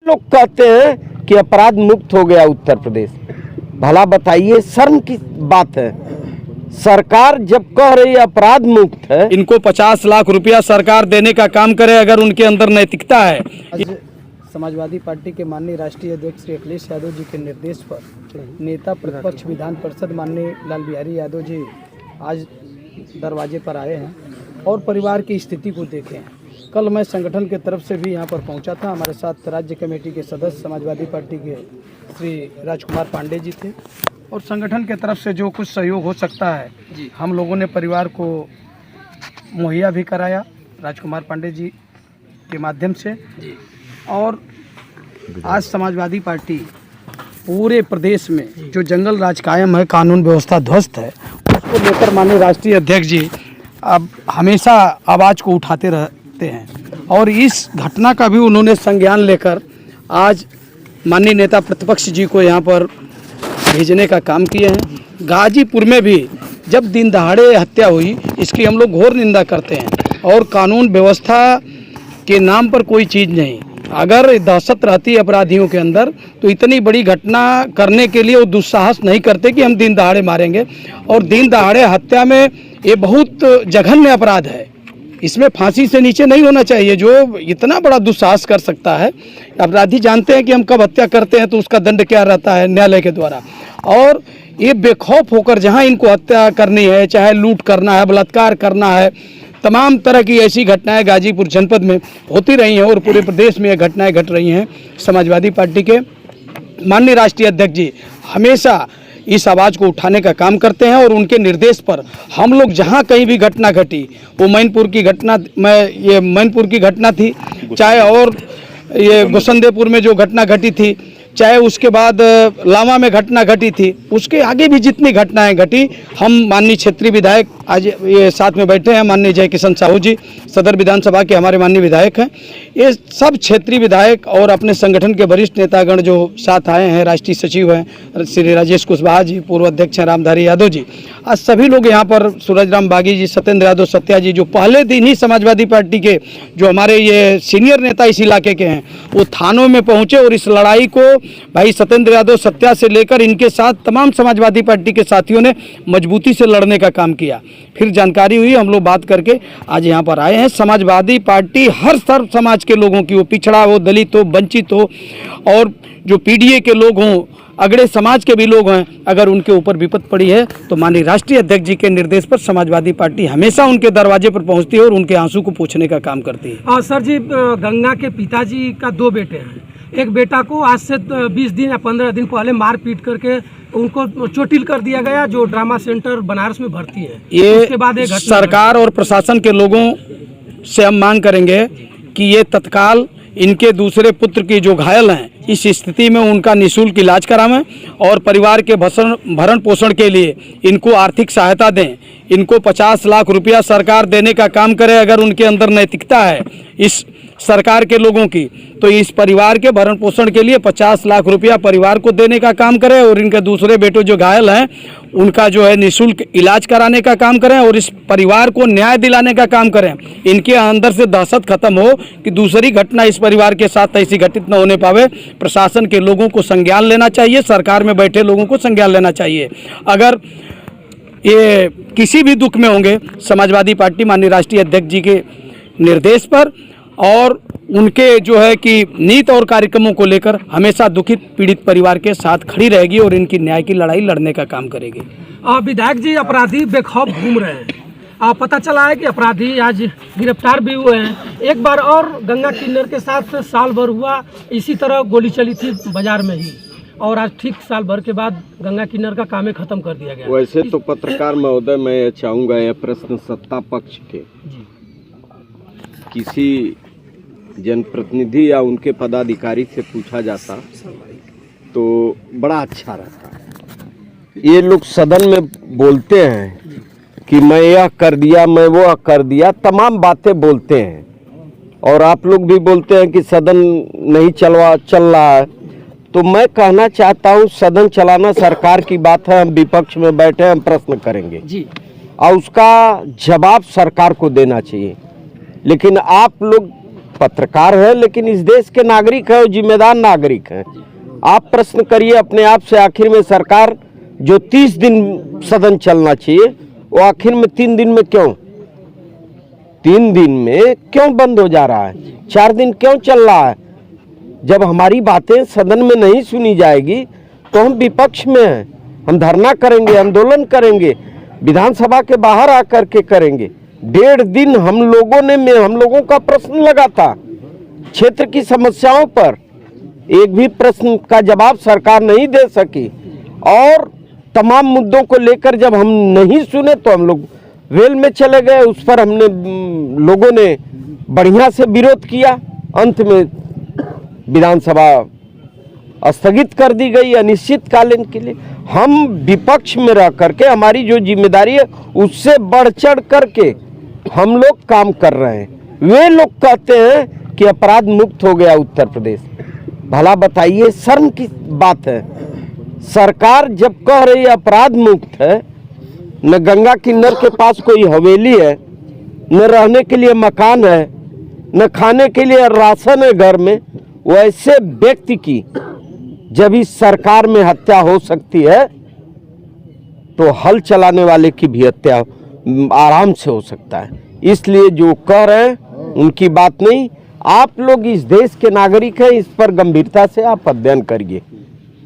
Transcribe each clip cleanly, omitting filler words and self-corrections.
लोग कहते हैं कि अपराध मुक्त हो गया उत्तर प्रदेश। भला बताइए, शर्म की बात है। सरकार जब कह रही है अपराध मुक्त है, इनको 50 लाख रुपया सरकार देने का काम करे अगर उनके अंदर नैतिकता है। आज समाजवादी पार्टी के माननीय राष्ट्रीय अध्यक्ष श्री अखिलेश यादव जी के निर्देश पर नेता प्रतिपक्ष विधान परिषद माननीय लाल बिहारी यादव जी आज दरवाजे पर आए हैं और परिवार की स्थिति को देखे हैं। कल मैं संगठन के तरफ से भी यहाँ पर पहुँचा था। हमारे साथ राज्य कमेटी के सदस्य समाजवादी पार्टी के श्री राजकुमार पांडे जी थे और संगठन के तरफ से जो कुछ सहयोग हो सकता है हम लोगों ने परिवार को मुहैया भी कराया राजकुमार पांडे जी के माध्यम से। और आज समाजवादी पार्टी पूरे प्रदेश में जो जंगल राज कायम है, कानून व्यवस्था ध्वस्त है, उसको लेकर माननीय राष्ट्रीय अध्यक्ष जी अब हमेशा आवाज़ को उठाते रहते हैं और इस घटना का भी उन्होंने संज्ञान लेकर आज माननीय नेता प्रतिपक्ष जी को यहाँ पर भेजने का काम किए हैं। गाजीपुर में भी जब दिन दहाड़े हत्या हुई, इसकी हम लोग घोर निंदा करते हैं और कानून व्यवस्था के नाम पर कोई चीज़ नहीं। अगर दहशत रहती है अपराधियों के अंदर तो इतनी बड़ी घटना करने के लिए वो दुस्साहस नहीं करते कि हम दिन दहाड़े मारेंगे। और दिन दहाड़े हत्या में ये बहुत जघन्य अपराध है, इसमें फांसी से नीचे नहीं होना चाहिए। जो इतना बड़ा दुस्साहस कर सकता है, अपराधी जानते हैं कि हम कब हत्या करते हैं तो उसका दंड क्या रहता है न्यायालय के द्वारा। और ये बेखौफ होकर जहां इनको हत्या करनी है, चाहे लूट करना है, बलात्कार करना है, तमाम तरह की ऐसी घटनाएं गाजीपुर जनपद में होती रही हैं और पूरे प्रदेश में ये घटनाएं घट रही हैं। समाजवादी पार्टी के माननीय राष्ट्रीय अध्यक्ष जी हमेशा इस आवाज़ को उठाने का काम करते हैं और उनके निर्देश पर हम लोग जहां कहीं भी घटना घटी, वो मैनपुर की घटना थी, चाहे और ये गोसंदेपुर में जो घटना घटी थी, चाहे उसके बाद लावा में घटना घटी थी, उसके आगे भी जितनी घटनाएं घटी, हम माननीय क्षेत्रीय विधायक आज ये साथ में बैठे हैं, माननीय जय किशन साहू जी सदर विधानसभा के हमारे माननीय विधायक हैं, ये सब क्षेत्रीय विधायक और अपने संगठन के वरिष्ठ नेतागण जो साथ आए हैं, राष्ट्रीय सचिव हैं श्री राजेश कुशवाहा जी, पूर्व अध्यक्ष हैं रामधारी यादव जी, आज सभी लोग यहाँ पर सूरजराम बागी जी, सत्येंद्र यादव सत्या जी, जो पहले दिन ही समाजवादी पार्टी के जो हमारे ये सीनियर नेता इस इलाके के हैं, वो थानों में पहुँचे और इस लड़ाई को भाई सत्येंद्र यादव सत्या से लेकर इनके साथ तमाम समाजवादी पार्टी के साथियों ने मजबूती से लड़ने का काम किया। फिर जानकारी हुई, हम लोग बात करके आज यहाँ पर आए हैं। समाजवादी पार्टी हर सर्व समाज के लोगों की, वो पिछड़ा हो, दलित हो, वंचित हो और जो पीडीए के लोग हों, अगड़े समाज के भी लोग हैं, अगर उनके ऊपर विपद पड़ी है तो माननीय राष्ट्रीय अध्यक्ष जी के निर्देश पर समाजवादी पार्टी हमेशा उनके दरवाजे पर पहुंचती है और उनके आंसू को पोंछने का काम करती है। सर जी, गंगा के पिताजी का 2 बेटे हैं। एक बेटा को आज से 20 दिन या 15 दिन पहले मार पीट करके उनको चोटिल कर दिया गया, जो ड्रामा सेंटर बनारस में भर्ती है। ये उसके बाद एक सरकार और प्रशासन के लोगों से हम मांग करेंगे कि ये तत्काल इनके दूसरे पुत्र की जो घायल हैं, इस स्थिति में उनका निःशुल्क इलाज करावें और परिवार के भरण पोषण के लिए इनको आर्थिक सहायता दें। इनको 50 लाख रुपया सरकार देने का काम करे अगर उनके अंदर नैतिकता है इस सरकार के लोगों की, तो इस परिवार के भरण पोषण के लिए 50 लाख रुपया परिवार को देने का काम करें और इनके दूसरे बेटे जो घायल हैं उनका जो है निःशुल्क इलाज कराने का काम करें और इस परिवार को न्याय दिलाने का काम करें। इनके अंदर से दहशत खत्म हो कि दूसरी घटना इस परिवार के साथ ऐसी घटित न होने पावे। प्रशासन के लोगों को संज्ञान लेना चाहिए, सरकार में बैठे लोगों को संज्ञान लेना चाहिए। अगर ये किसी भी दुख में होंगे, समाजवादी पार्टी माननीय राष्ट्रीय अध्यक्ष जी के निर्देश पर और उनके जो है कि नीति और कार्यक्रमों को लेकर हमेशा दुखित पीड़ित परिवार के साथ खड़ी रहेगी और इनकी न्याय की लड़ाई लड़ने का काम करेगी। विधायक जी, अपराधी बेखौफ घूम रहे हैं। पता चला है कि अपराधी आज गिरफ्तार भी हुए हैं। एक बार और गंगा किन्नर के साथ साल भर हुआ, इसी तरह गोली चली थी बाजार में ही, और आज ठीक साल भर के बाद गंगा किन्नर का काम खत्म कर दिया गया। वैसे तो पत्रकार महोदय, मैं चाहूँगा यह प्रश्न सत्ता पक्ष के किसी जनप्रतिनिधि या उनके पदाधिकारी से पूछा जाता तो बड़ा अच्छा रहता। ये लोग सदन में बोलते हैं कि मैं यह कर दिया, मैं वो कर दिया, तमाम बातें बोलते हैं और आप लोग भी बोलते हैं कि सदन नहीं चल रहा है। तो मैं कहना चाहता हूँ, सदन चलाना सरकार की बात है, हम विपक्ष में बैठे हम प्रश्न करेंगे जी, और उसका जवाब सरकार को देना चाहिए। लेकिन आप लोग पत्रकार है लेकिन इस देश के नागरिक है और जिम्मेदार नागरिक हैं। आप प्रश्न करिए अपने आप से, आखिर में सरकार जो 30 दिन सदन चलना चाहिए वो आखिर में 3 दिन में क्यों, 3 दिन में क्यों बंद हो जा रहा है, 4 दिन क्यों चल रहा है? जब हमारी बातें सदन में नहीं सुनी जाएगी तो हम विपक्ष में हैं, हम धरना करेंगे, आंदोलन करेंगे, विधानसभा के बाहर आकर के करेंगे। 1.5 दिन हम लोगों का प्रश्न लगा था क्षेत्र की समस्याओं पर, एक भी प्रश्न का जवाब सरकार नहीं दे सकी और तमाम मुद्दों को लेकर जब हम नहीं सुने तो हम लोग वेल में चले गए। उस पर हमने लोगों ने बढ़िया से विरोध किया, अंत में विधानसभा स्थगित कर दी गई अनिश्चितकालीन के लिए। हम विपक्ष में रह करके हमारी जो जिम्मेदारी है उससे बढ़ चढ़ करके हम लोग काम कर रहे हैं। वे लोग कहते हैं कि अपराध मुक्त हो गया उत्तर प्रदेश। भला बताइए, शर्म की बात है। सरकार जब कह रही है अपराध मुक्त है, न गंगा किन्नर के पास कोई हवेली है, न रहने के लिए मकान है, न खाने के लिए राशन है घर में, वैसे व्यक्ति की जब इस सरकार में हत्या हो सकती है तो हल चलाने वाले की भी हत्या आराम से हो सकता है। इसलिए जो कह रहे हैं उनकी बात नहीं। आप लोग इस देश के नागरिक हैं, इस पर गंभीरता से आप अध्ययन करिए।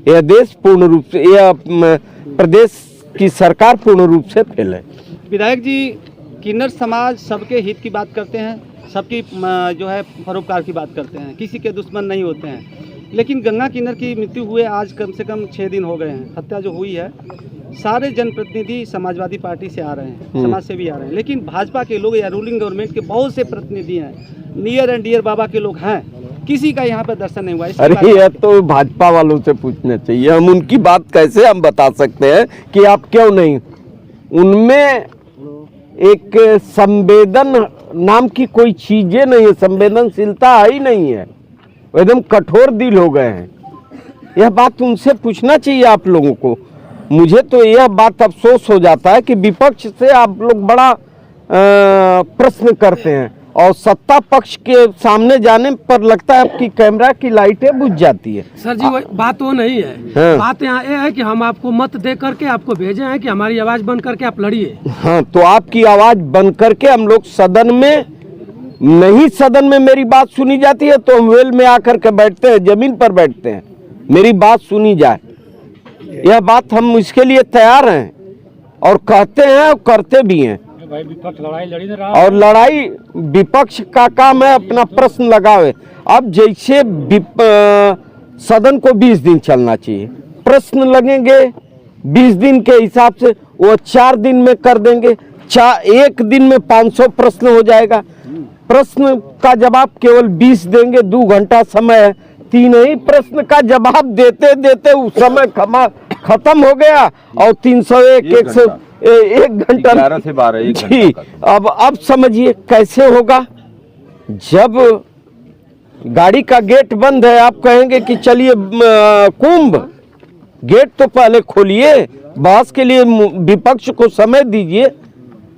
यह देश पूर्ण रूप से, यह प्रदेश की सरकार पूर्ण रूप से फेल है। विधायक जी, किन्नर समाज सबके हित की बात करते हैं, सबकी जो है परोपकार की बात करते हैं, किसी के दुश्मन नहीं होते हैं। लेकिन गंगा किन्नर की मृत्यु हुए आज कम से कम 6 दिन हो गए हैं, हत्या जो हुई है। सारे जनप्रतिनिधि समाजवादी पार्टी से आ रहे हैं, समाज से भी आ रहे हैं, लेकिन भाजपा के लोग या रूलिंग गवर्नमेंट के बहुत से प्रतिनिधि हैं, नियर एंड डियर बाबा के लोग हैं, किसी का यहाँ पर दर्शन नहीं हुआ। अरे ये तो भाजपा वालों से पूछना चाहिए, हम उनकी बात कैसे हम बता सकते हैं कि आप क्यों नहीं। उनमें एक संवेदन नाम की कोई चीजें नहीं है, संवेदनशीलता ही नहीं है, एकदम कठोर दिल हो गए हैं। यह बात उनसे पूछना चाहिए आप लोगों को। मुझे तो यह बात अफसोस हो जाता है कि विपक्ष से आप लोग बड़ा प्रश्न करते हैं और सत्ता पक्ष के सामने जाने पर लगता है आपकी कैमरा की लाइटें बुझ जाती है। सर जी, बात वो नहीं है। हाँ। बात यहाँ ये है कि हम आपको मत दे करके आपको भेजे हैं कि हमारी आवाज बन करके आप लड़िए। हाँ, तो आपकी आवाज बन करके हम लोग सदन में नहीं, सदन में मेरी बात सुनी जाती है तो हम वेल में आकर के बैठते हैं, जमीन पर बैठते हैं, मेरी बात सुनी जाए। यह बात हम इसके लिए तैयार हैं और कहते हैं और करते भी हैं। भाई विपक्ष लड़ाई लड़ी ना रहा, और लड़ाई विपक्ष का काम है अपना प्रश्न लगावे। अब जैसे सदन को 20 दिन चलना चाहिए, प्रश्न लगेंगे 20 दिन के हिसाब से, वो 4 दिन में कर देंगे। 1 दिन में 500 प्रश्न हो जाएगा। प्रश्न का जवाब केवल 20 देंगे, 2 घंटा समय है, 3 ही प्रश्न का जवाब देते देते उस समय खत्म हो गया और 301 1 घंटा 11 से 12 1 जी। अब समझिए कैसे होगा। जब गाड़ी का गेट बंद है, आप कहेंगे कि चलिए कुंभ, गेट तो पहले खोलिए, बहस के लिए विपक्ष को समय दीजिए।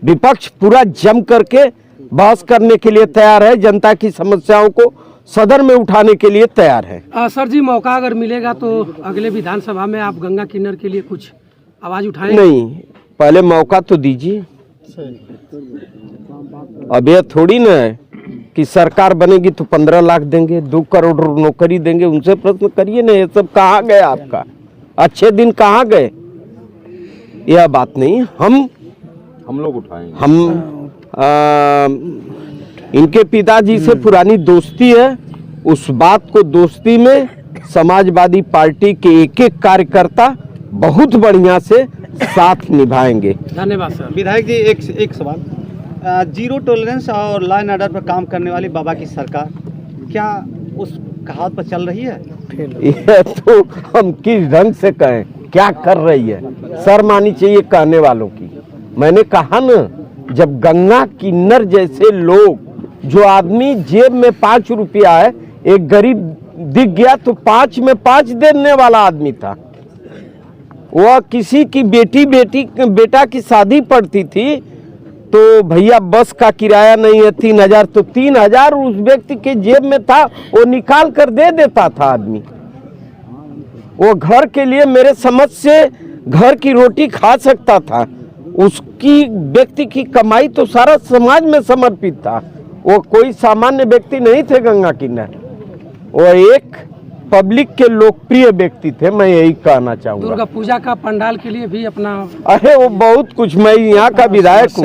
विपक्ष पूरा जम करके बहस करने के लिए तैयार है, जनता की समस्याओं को सदन में उठाने के लिए तैयार है। सर जी, मौका अगर मिलेगा तो अगले विधानसभा में आप गंगा किन्नर के लिए कुछ आवाज उठाएंगे? नहीं, पहले मौका तो दीजिए। अब यह थोड़ी ना है कि सरकार बनेगी तो 15 लाख देंगे, 2 करोड़ नौकरी देंगे, उनसे प्रश्न करिए ना। ये सब कहाँ गए आपका, अच्छे दिन कहाँ गए? यह बात नहीं, हम लोग उठाएंगे। हम इनके पिताजी से पुरानी दोस्ती है, उस बात को दोस्ती में समाजवादी पार्टी के एक कार्यकर्ता बहुत बढ़िया से साथ निभाएंगे। धन्यवाद सर। विधायक जी, एक सवाल, जीरो टॉलरेंस और लॉ एंड ऑर्डर पर काम करने वाली बाबा की सरकार क्या उस कहावत पर चल रही है? यह तो हम किस ढंग से कहें, क्या कर रही है? शर्म आनी चाहिए कहने वालों की। मैंने कहा ना, जब गंगा किन्नर जैसे लोग, जो आदमी जेब में 5 रुपया है, एक गरीब दिख गया तो 5 में 5 देने वाला आदमी था। वह किसी की बेटा की शादी पड़ती थी तो भैया बस का किराया नहीं है 3,000, तो 3,000 उस व्यक्ति के जेब में था, वो निकाल कर दे देता था आदमी। वो घर के लिए मेरे समझ से घर की रोटी खा सकता था। उसकी व्यक्ति की कमाई तो सारा समाज में समर्पित था। वो कोई सामान्य व्यक्ति नहीं थे गंगा किन्नर, वो एक पब्लिक के लोकप्रिय व्यक्ति थे। मैं यही कहना चाहूँगा। दुर्गा पूजा का पंडाल के लिए भी अपना अरे वो बहुत कुछ, मैं यहाँ का विधायक हूँ,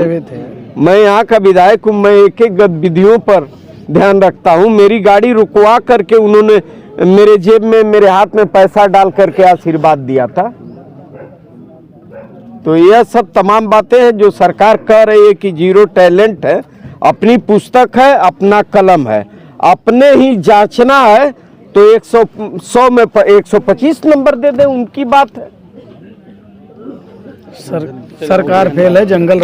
मैं यहाँ का विधायक हूँ, मैं एक एक गतिविधियों पर ध्यान रखता हूँ। मेरी गाड़ी रुकवा करके उन्होंने मेरे जेब में, मेरे हाथ में पैसा डाल करके आशीर्वाद दिया था। तो यह सब तमाम बातें हैं जो सरकार कह रही है कि जीरो टैलेंट है। अपनी पुस्तक है, अपना कलम है, अपने ही जांचना है तो 100 में 125 नंबर दे दे, उनकी बात है। सरकार फेल है, जंगल